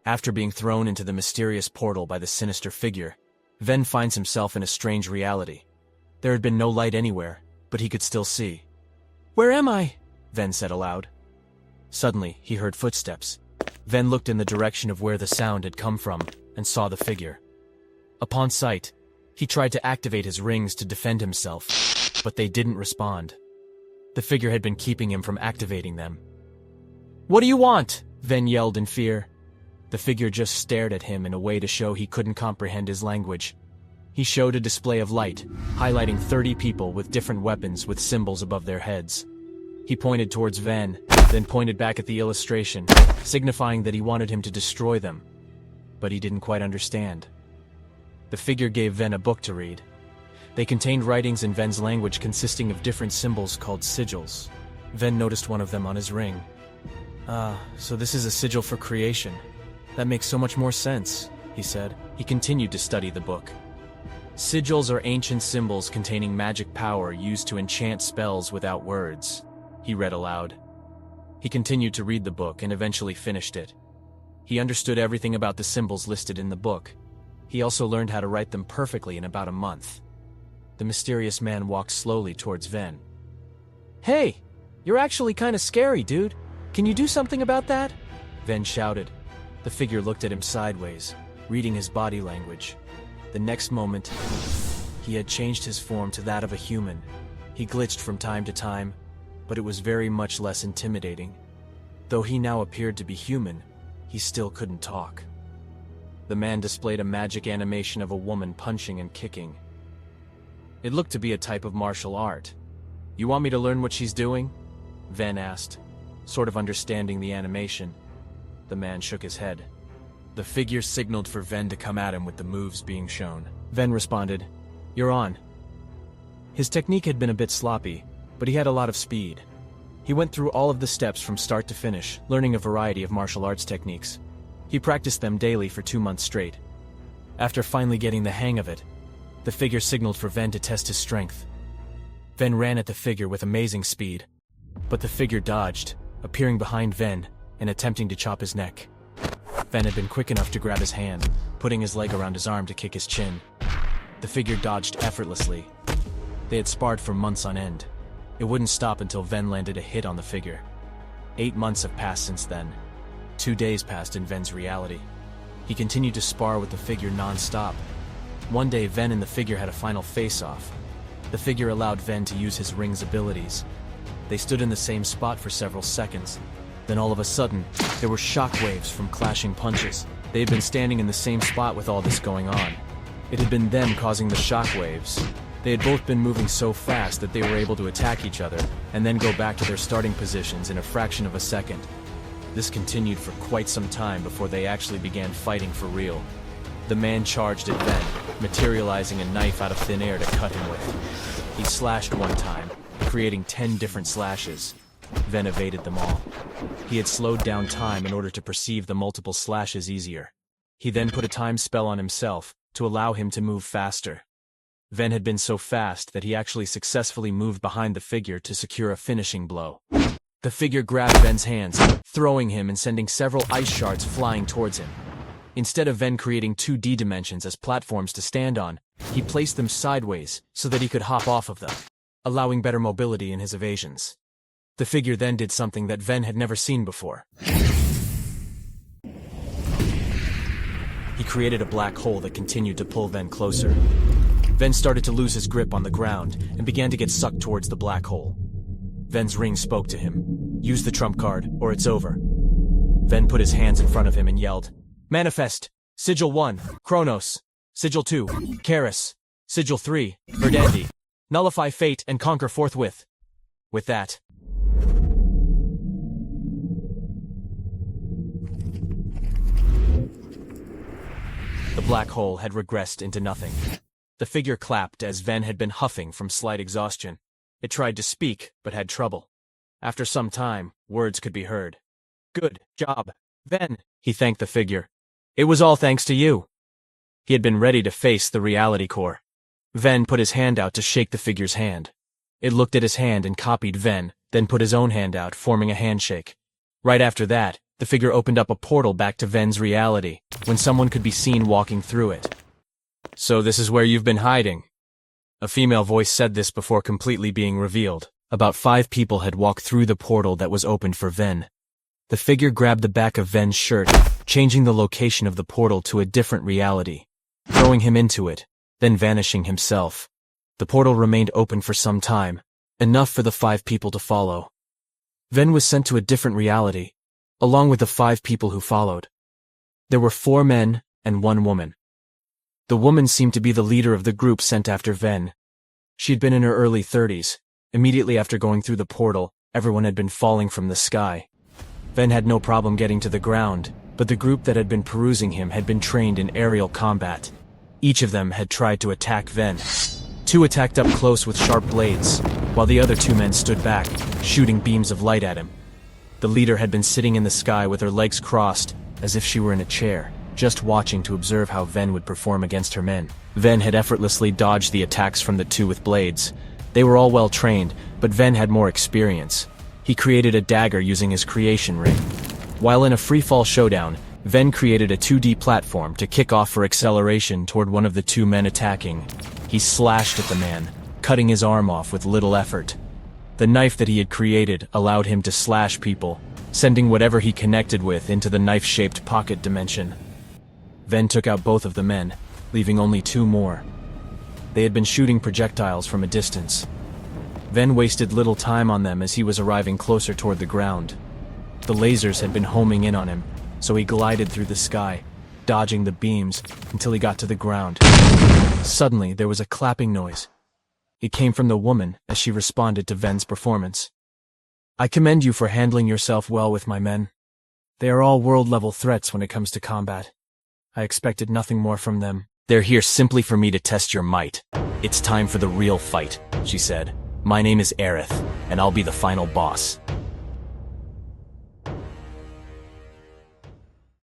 After being thrown into the mysterious portal by the sinister figure, Ven finds himself in a strange reality. There had been no light anywhere, but he could still see. "Where am I?" Ven said aloud. Suddenly, he heard footsteps. Ven looked in the direction of where the sound had come from and saw the figure. Upon sight, he tried to activate his rings to defend himself, but they didn't respond. The figure had been keeping him from activating them. "What do you want?" Ven yelled in fear. The figure just stared at him in a way to show he couldn't comprehend his language. He showed a display of light, highlighting 30 people with different weapons with symbols above their heads. He pointed towards Ven, then pointed back at the illustration, signifying that he wanted him to destroy them. But he didn't quite understand. The figure gave Ven a book to read. They contained writings in Ven's language consisting of different symbols called sigils. Ven noticed one of them on his ring. So this is a sigil for creation. That makes so much more sense, he said. He continued to study the book. Sigils are ancient symbols containing magic power used to enchant spells without words, he read aloud. He continued to read the book and eventually finished it. He understood everything about the symbols listed in the book. He also learned how to write them perfectly in about a month. The mysterious man walked slowly towards Ven. "Hey, you're actually kind of scary, dude. Can you do something about that?" Ven shouted. The figure looked at him sideways, reading his body language. The next moment, he had changed his form to that of a human. He glitched from time to time, but it was very much less intimidating. Though he now appeared to be human, he still couldn't talk. The man displayed a magic animation of a woman punching and kicking. It looked to be a type of martial art. "You want me to learn what she's doing?" Ven asked, sort of understanding the animation. The man shook his head. The figure signaled for Ven to come at him with the moves being shown. Ven responded, "You're on." His technique had been a bit sloppy, but he had a lot of speed. He went through all of the steps from start to finish, learning a variety of martial arts techniques. He practiced them daily for 2 months straight. After finally getting the hang of it, the figure signaled for Ven to test his strength. Ven ran at the figure with amazing speed, but the figure dodged, appearing behind Ven and attempting to chop his neck. Ven had been quick enough to grab his hand, putting his leg around his arm to kick his chin. The figure dodged effortlessly. They had sparred for months on end. It wouldn't stop until Ven landed a hit on the figure. 8 months have passed since then. 2 days passed in Ven's reality. He continued to spar with the figure non-stop. One day, Ven and the figure had a final face-off. The figure allowed Ven to use his ring's abilities. They stood in the same spot for several seconds. Then all of a sudden, there were shockwaves from clashing punches. They had been standing in the same spot with all this going on. It had been them causing the shockwaves. They had both been moving so fast that they were able to attack each other and then go back to their starting positions in a fraction of a second. This continued for quite some time before they actually began fighting for real. The man charged at Ven, materializing a knife out of thin air to cut him with. He slashed one time, creating 10 different slashes. Ven evaded them all. He had slowed down time in order to perceive the multiple slashes easier. He then put a time spell on himself to allow him to move faster. Ven had been so fast that he actually successfully moved behind the figure to secure a finishing blow. The figure grabbed Ven's hands, throwing him and sending several ice shards flying towards him. Instead of Ven creating 2D dimensions as platforms to stand on, he placed them sideways so that he could hop off of them, allowing better mobility in his evasions. The figure then did something that Ven had never seen before. He created a black hole that continued to pull Ven closer. Ven started to lose his grip on the ground and began to get sucked towards the black hole. Ven's ring spoke to him. "Use the trump card, or it's over." Ven put his hands in front of him and yelled, "Manifest! Sigil 1, Kronos. Sigil 2, Karis. Sigil 3, Verdandi. Nullify fate and conquer forthwith." With that, the black hole had regressed into nothing. The figure clapped as Ven had been huffing from slight exhaustion. It tried to speak, but had trouble. After some time, words could be heard. "Good job, Ven," he thanked the figure. "It was all thanks to you." He had been ready to face the reality core. Ven put his hand out to shake the figure's hand. It looked at his hand and copied Ven, then put his own hand out, forming a handshake. Right after that, The figure opened up a portal back to Ven's reality, when someone could be seen walking through it. "So this is where you've been hiding?" A female voice said this before completely being revealed. About 5 people had walked through the portal that was opened for Ven. The figure grabbed the back of Ven's shirt, changing the location of the portal to a different reality, throwing him into it, then vanishing himself. The portal remained open for some time, enough for the 5 people to follow. Ven was sent to a different reality, along with the 5 people who followed. There were 4 men and 1 woman. The woman seemed to be the leader of the group sent after Ven. She had been in her early 30s. Immediately after going through the portal, everyone had been falling from the sky. Ven had no problem getting to the ground, but the group that had been perusing him had been trained in aerial combat. Each of them had tried to attack Ven. 2 attacked up close with sharp blades, while the other 2 men stood back, shooting beams of light at him. The leader had been sitting in the sky with her legs crossed, as if she were in a chair, just watching to observe how Ven would perform against her men. Ven had effortlessly dodged the attacks from the 2 with blades. They were all well trained, but Ven had more experience. He created a dagger using his creation ring. While in a free-fall showdown, Ven created a 2D platform to kick off for acceleration toward one of the 2 men attacking. He slashed at the man, cutting his arm off with little effort. The knife that he had created allowed him to slash people, sending whatever he connected with into the knife-shaped pocket dimension. Ven took out both of the men, leaving only 2 more. They had been shooting projectiles from a distance. Ven wasted little time on them as he was arriving closer toward the ground. The lasers had been homing in on him, so he glided through the sky, dodging the beams until he got to the ground. Suddenly, there was a clapping noise. It came from the woman as she responded to Ven's performance. "I commend you for handling yourself well with my men. They are all world-level threats when it comes to combat. I expected nothing more from them." "They're here simply for me to test your might. It's time for the real fight," she said. "My name is Aerith, and I'll be the final boss."